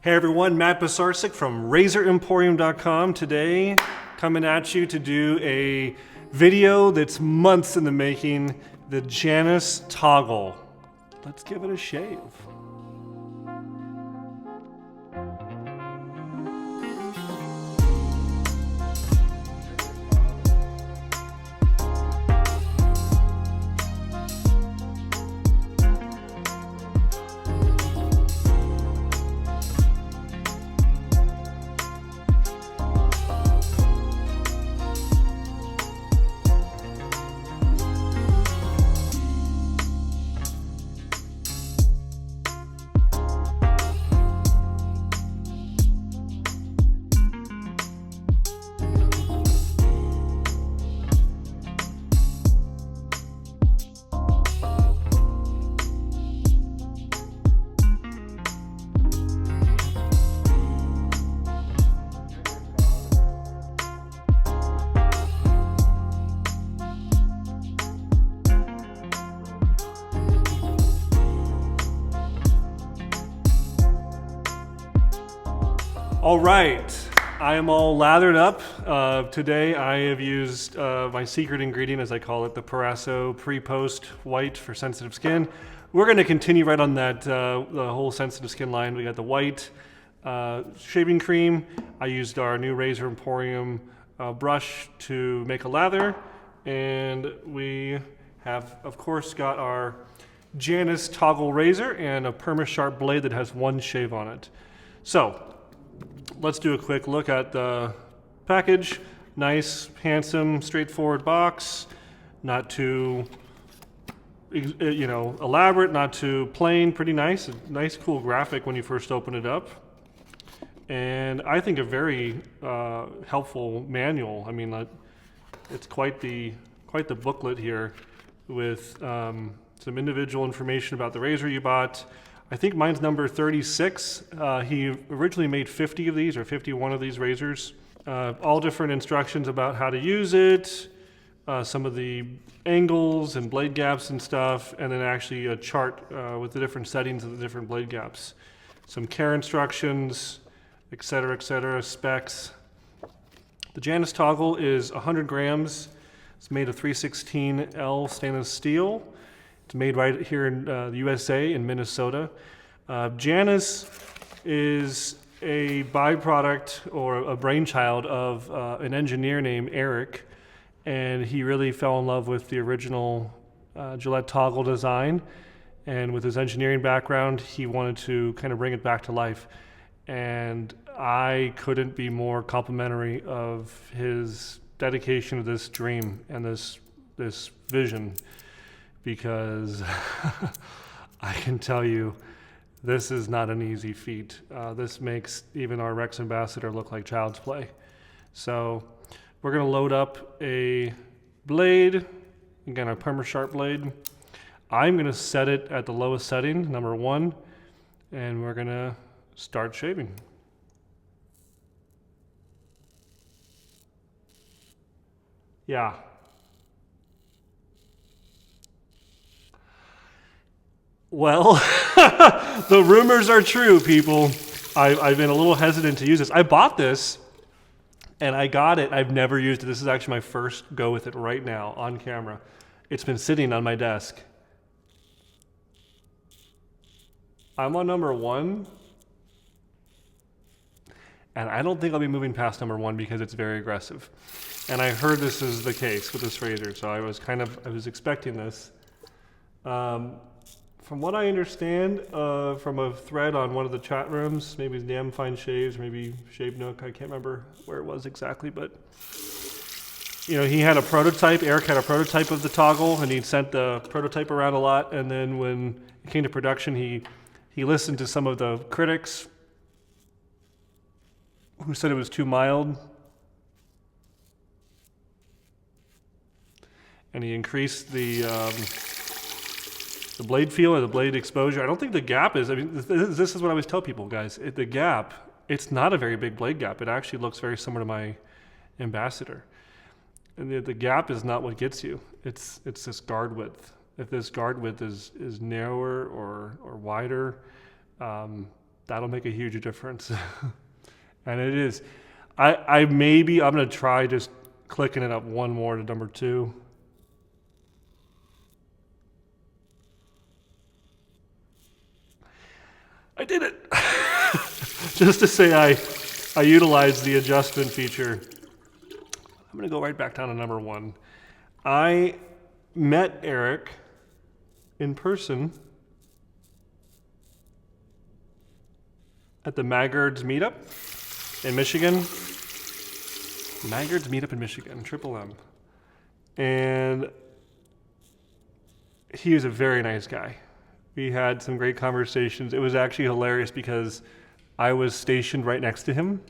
Hey everyone, Matt Pisarcik from RazorEmporium.com. Today, coming at you to do a video that's months in the making, the Janus toggle. Let's give it a shave. All right, I am all lathered up. Today I have used my secret ingredient, as I call it, the Parasso pre-post white for sensitive skin. We're going to continue right on that, the whole sensitive skin line. We got the white shaving cream. I used our new Razor Emporium brush to make a lather. And we have, of course, got our Janus toggle razor and a perma-sharp blade that has one shave on it. So, let's do a quick look at the package. Nice, handsome, straightforward box. Not too, elaborate, not too plain, pretty nice. A nice, cool graphic when you first open it up. And I think a very helpful manual. I mean, it's quite the booklet here with some individual information about the razor you bought. I think mine's number 36. He originally made 50 of these, or 51 of these razors. All different instructions about how to use it, some of the angles and blade gaps and stuff, and then actually a chart with the different settings of the different blade gaps. Some care instructions, etc., specs. The Janus toggle is 100 grams. It's made of 316L stainless steel. It's made right here in the USA in Minnesota. Janus is a byproduct or a brainchild of an engineer named Eric, and he really fell in love with the original Gillette toggle design. And with his engineering background, he wanted to kind of bring it back to life. And I couldn't be more complimentary of his dedication to this dream and this vision. Because I can tell you, this is not an easy feat. This makes even our Rex ambassador look like child's play. So we're gonna load up a blade, again, a perma-sharp blade. I'm gonna set it at the lowest setting, number 1, and we're gonna start shaving. Yeah. Well, the rumors are true, people. I've been a little hesitant to use this. I bought this, and I got it. I've never used it. This is actually my first go with it right now on camera. It's been sitting on my desk. I'm on number 1, and I don't think I'll be moving past number 1 because it's very aggressive. And I heard this is the case with this razor, so I was expecting this. From what I understand from a thread on one of the chat rooms, maybe Damn Fine Shaves, maybe Shave Nook, I can't remember where it was exactly, but he had a prototype, Eric had a prototype of the toggle, and he'd sent the prototype around a lot, and then when it came to production, he listened to some of the critics who said it was too mild, and he increased the blade feel or the blade exposure. I don't think the gap is, this is what I always tell people, guys. The gap, it's not a very big blade gap. It actually looks very similar to my ambassador. And the gap is not what gets you. It's this guard width. If this guard width is narrower or wider, That'll make a huge difference. And it is. I'm going to try just clicking it up one more to number 2. I did it. Just to say I utilized the adjustment feature. I'm going to go right back down to number 1. I met Eric in person at the Maggards meetup in Michigan. Maggards meetup in Michigan, Triple M. And he is a very nice guy. We had some great conversations. It was actually hilarious because I was stationed right next to him.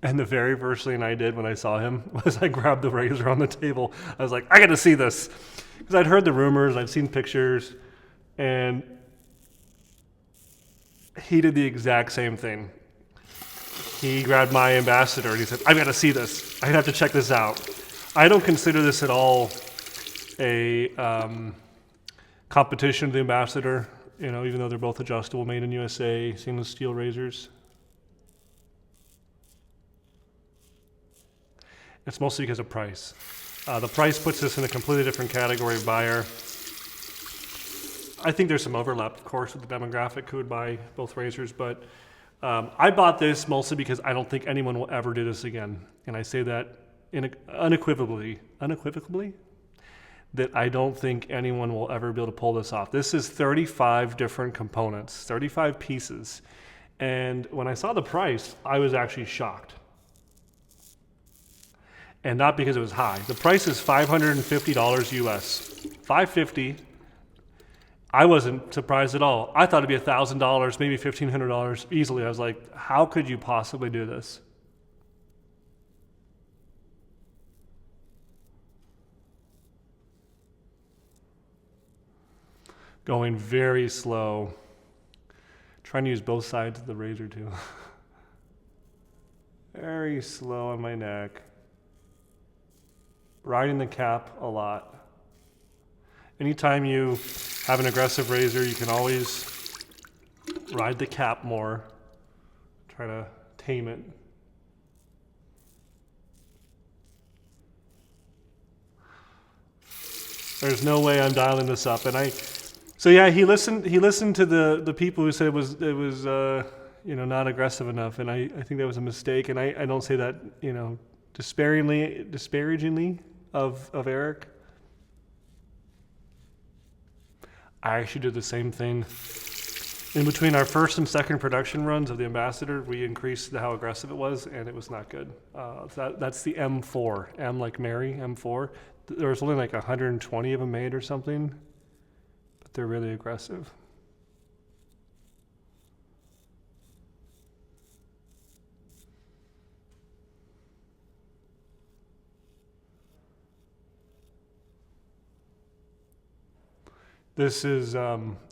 And the very first thing I did when I saw him was I grabbed the razor on the table. I was like, I got to see this. Because I'd heard the rumors, I'd seen pictures, and he did the exact same thing. He grabbed my ambassador and he said, I've got to see this. I have to check this out. I don't consider this at all a competition to the ambassador, even though they're both adjustable, made in USA, stainless steel razors. It's mostly because of price. The price puts us in a completely different category of buyer. I think there's some overlap, of course, with the demographic who would buy both razors, but I bought this mostly because I don't think anyone will ever do this again. And I say that unequivocally, that I don't think anyone will ever be able to pull this off. This is 35 different components, 35 pieces. And when I saw the price, I was actually shocked. And not because it was high. The price is $550 US. $550. I wasn't surprised at all. I thought it'd be $1,000, maybe $1,500 easily. I was like, how could you possibly do this? Going very slow. Trying to use both sides of the razor too. Very slow on my neck. Riding the cap a lot. Anytime you have an aggressive razor, you can always ride the cap more. Try to tame it. There's no way I'm dialing this up. And so yeah, he listened to the people who said it was not aggressive enough, and I think that was a mistake. And I don't say that disparagingly of Eric. I actually did the same thing. In between our first and second production runs of the Ambassador, we increased how aggressive it was, and it was not good. That's the M4, M like Mary, M4. There was only like 120 of them made or something, but they're really aggressive. This is,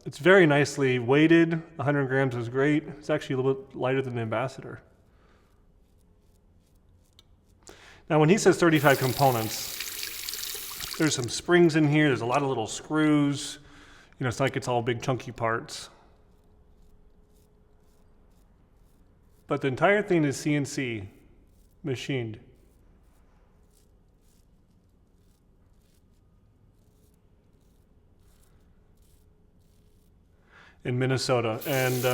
it's very nicely weighted. 100 grams is great. It's actually a little bit lighter than the Ambassador. Now, when he says 35 components, there's some springs in here. There's a lot of little screws. It's not like it's all big chunky parts. But the entire thing is CNC machined. In Minnesota, and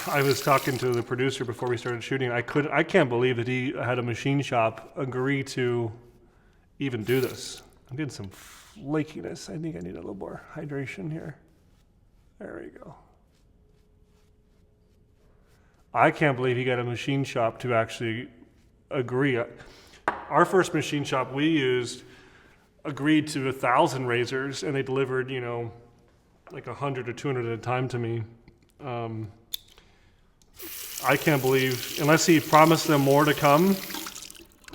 I was talking to the producer before we started shooting. I can't believe that he had a machine shop agree to even do this. I'm getting some flakiness. I think I need a little more hydration here. There we go. I can't believe he got a machine shop to actually agree. Our first machine shop we used agreed to 1,000 razors, and they delivered, like 100 or 200 at a time to me. I can't believe, unless he promised them more to come,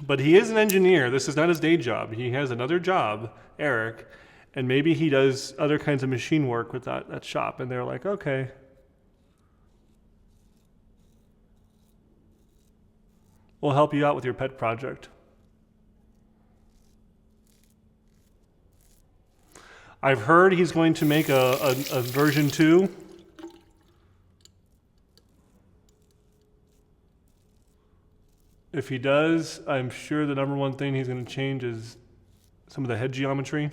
but he is an engineer. This is not his day job. He has another job, Eric, and maybe he does other kinds of machine work with that shop. And they're like, okay. We'll help you out with your pet project. I've heard he's going to make a version 2. If he does, I'm sure the number one thing he's going to change is some of the head geometry.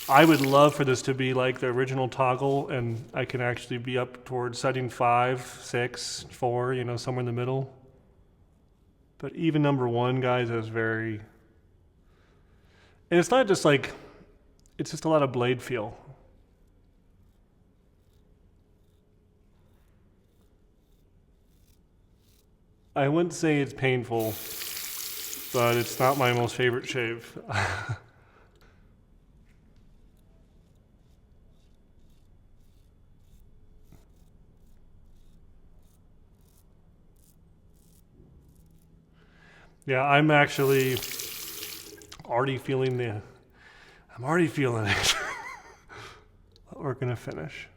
I would love for this to be like the original toggle, and I can actually be up towards setting 5, 6, 4, you know, somewhere in the middle. But even number 1, guys, is very... And it's not just like... It's just a lot of blade feel. I wouldn't say it's painful, but it's not my most favorite shave. Yeah, I'm actually already feeling it. We're gonna finish.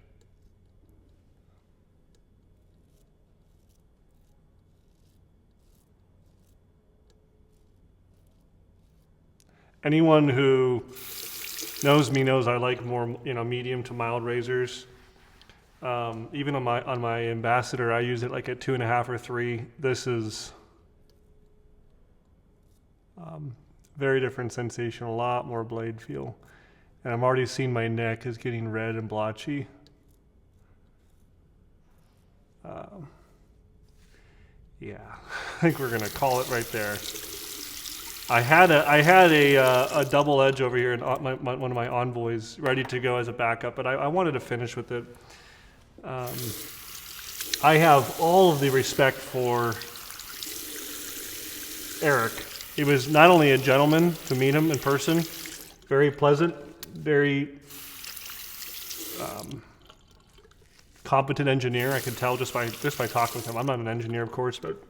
Anyone who knows me knows I like more, you know, medium to mild razors. Even on my Ambassador, I use it like at 2.5 or 3. This is very different sensation, a lot more blade feel. And I'm already seeing my neck is getting red and blotchy. Yeah, I think we're gonna call it right there. I had a double edge over here, and one of my envoys ready to go as a backup, but I wanted to finish with it. I have all of the respect for Eric. He was not only a gentleman to meet him in person, very pleasant, very competent engineer. I could tell just by talking with him. I'm not an engineer, of course, but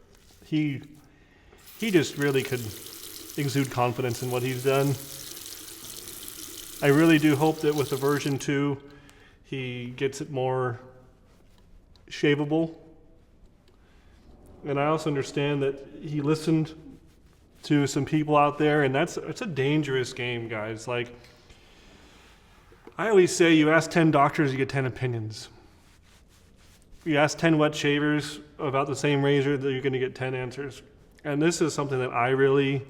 he just really could exude confidence in what he's done. I really do hope that with the version 2, he gets it more shaveable. And I also understand that he listened to some people out there, and it's a dangerous game, guys. Like, I always say, you ask 10 doctors, you get 10 opinions. You ask 10 wet shavers about the same razor, you're going to get 10 answers. And this is something that I really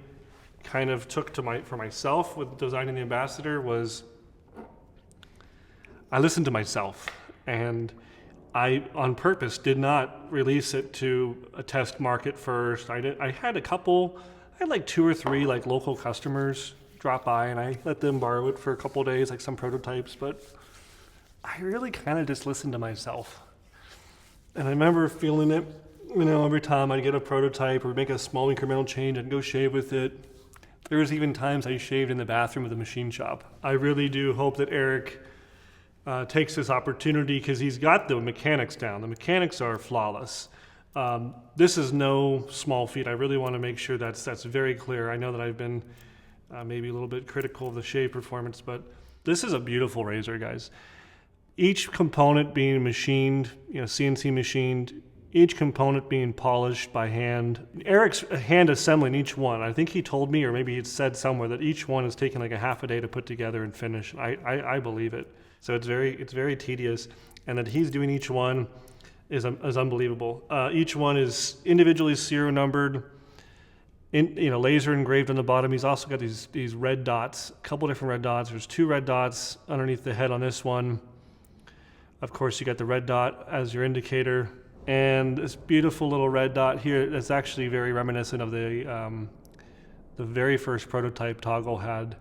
kind of took for myself with designing the Ambassador. Was I listened to myself, and I on purpose did not release it to a test market first. I had like 2 or 3 like local customers drop by, and I let them borrow it for a couple of days, like some prototypes, but I really kind of just listened to myself. And I remember feeling it, you know, every time I'd get a prototype or make a small incremental change, I'd go shave with it. There was even times I shaved in the bathroom of the machine shop. I really do hope that Eric takes this opportunity, because he's got the mechanics down. The mechanics are flawless. This is no small feat. I really want to make sure that's very clear. I know that I've been maybe a little bit critical of the shave performance, but this is a beautiful razor, guys. Each component being machined, you know, CNC machined, each component being polished by hand. Eric's hand assembling each one. I think he told me, or maybe he'd said somewhere, that each one is taking like a half a day to put together and finish. I believe it. So it's very tedious, and that he's doing each one is unbelievable. Each one is individually serial numbered, laser engraved on the bottom. He's also got these red dots, a couple different red dots. There's 2 red dots underneath the head on this one. Of course, you got the red dot as your indicator, and this beautiful little red dot here that's actually very reminiscent of the very first prototype Toggle had,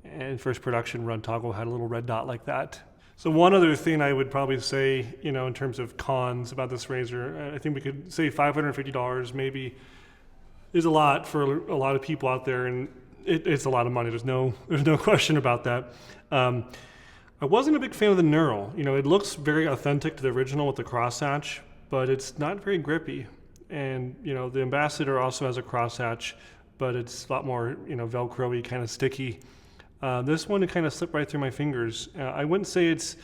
and first production run Toggle had a little red dot like that. So one other thing I would probably say, you know, in terms of cons about this razor, I think we could say $550 maybe is a lot for a lot of people out there, and it's a lot of money. There's no question about that. I wasn't a big fan of the knurl. You know, it looks very authentic to the original with the crosshatch, but it's not very grippy. And, you know, the Ambassador also has a crosshatch, but it's a lot more, you know, Velcro-y, kind of sticky. This one, it kind of slipped right through my fingers. I wouldn't say it's,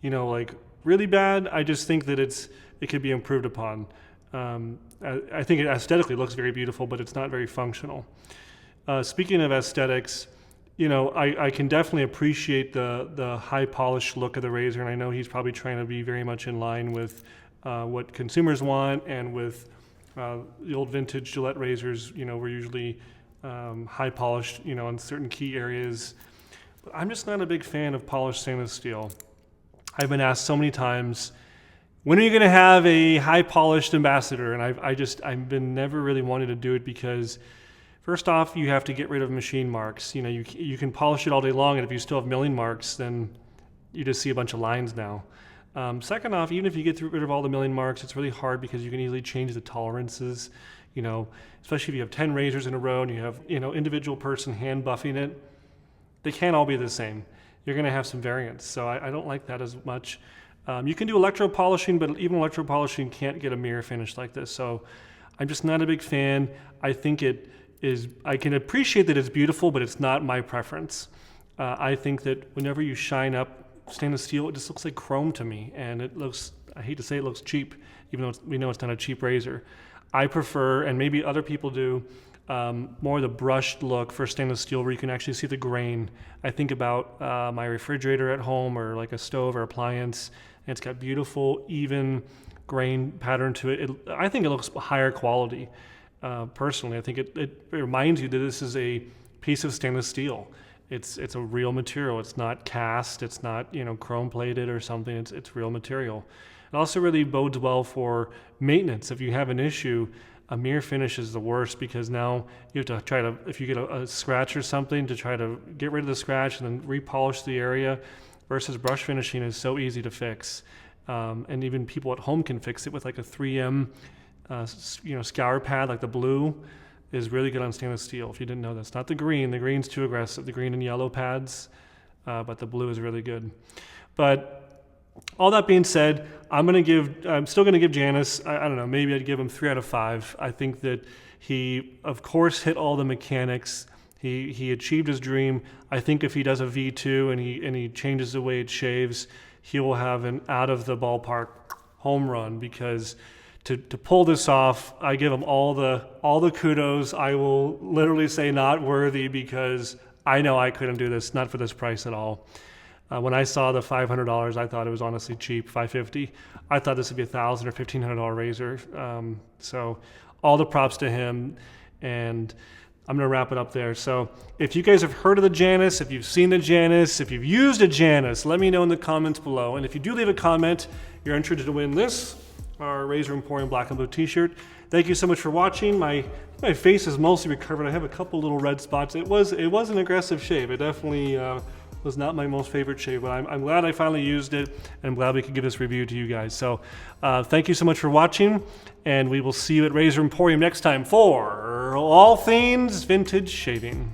you know, like really bad. I just think that it could be improved upon. I think it aesthetically looks very beautiful, but it's not very functional. Speaking of aesthetics, you know, I can definitely appreciate the high polished look of the razor, and I know he's probably trying to be very much in line with what consumers want, and with the old vintage Gillette razors, you know, were usually high polished, you know, in certain key areas. But I'm just not a big fan of polished stainless steel. I've been asked so many times, when are you going to have a high polished ambassador? And I've been never really wanted to do it because, first off, you have to get rid of machine marks. You know, you can polish it all day long, and if you still have milling marks, then you just see a bunch of lines now. Second off, even if you get rid of all the milling marks, it's really hard because you can easily change the tolerances. You know, especially if you have 10 razors in a row and you have, you know, individual person hand buffing it, they can't all be the same. You're going to have some variance. So I don't like that as much. You can do electro polishing, but even electro polishing can't get a mirror finish like this. So I'm just not a big fan. I think it is, I can appreciate that it's beautiful, but it's not my preference. I think that whenever you shine up stainless steel, it just looks like chrome to me, and it looks, I hate to say it looks cheap, even though we know it's not a cheap razor. I prefer, and maybe other people do, more the brushed look for stainless steel where you can actually see the grain. I think about my refrigerator at home, or like a stove or appliance, and it's got beautiful, even grain pattern to it. I think it looks higher quality. Personally, I think it reminds you that this is a piece of stainless steel. It's a real material. It's not cast. It's not, you know, chrome plated or something. It's real material. It also really bodes well for maintenance. If you have an issue, a mirror finish is the worst, because now you have to try to, if you get a scratch or something, to try to get rid of the scratch and then repolish the area, versus brush finishing is so easy to fix. And even people at home can fix it with like a 3M you know, scour pad. Like the blue is really good on stainless steel. If you didn't know this, not the green. The green's too aggressive. The green and yellow pads, but the blue is really good. But all that being said, I'm still gonna give Janus, I don't know, maybe I'd give him 3 out of 5. I think that he, of course, hit all the mechanics. He achieved his dream. I think if he does a V2 and he changes the way it shaves, he will have an out of the ballpark home run, because to pull this off, I give him all the kudos. I will literally say not worthy, because I know I couldn't do this, not for this price at all. When I saw the $500, I thought it was honestly cheap, $550. I thought this would be $1,000 or $1,500 razor. So all the props to him, and I'm gonna wrap it up there. So if you guys have heard of the Janus, if you've seen the Janus, if you've used a Janus, let me know in the comments below. And if you do leave a comment, you're entered to win this, our Razor Emporium black and blue t-shirt. Thank you so much for watching. My face is mostly recovered. I have a couple little red spots. It was an aggressive shave. It definitely was not my most favorite shave, but I'm glad I finally used it, and I'm glad we could give this review to you guys. So thank you so much for watching, and we will see you at Razor Emporium next time for all things vintage shaving.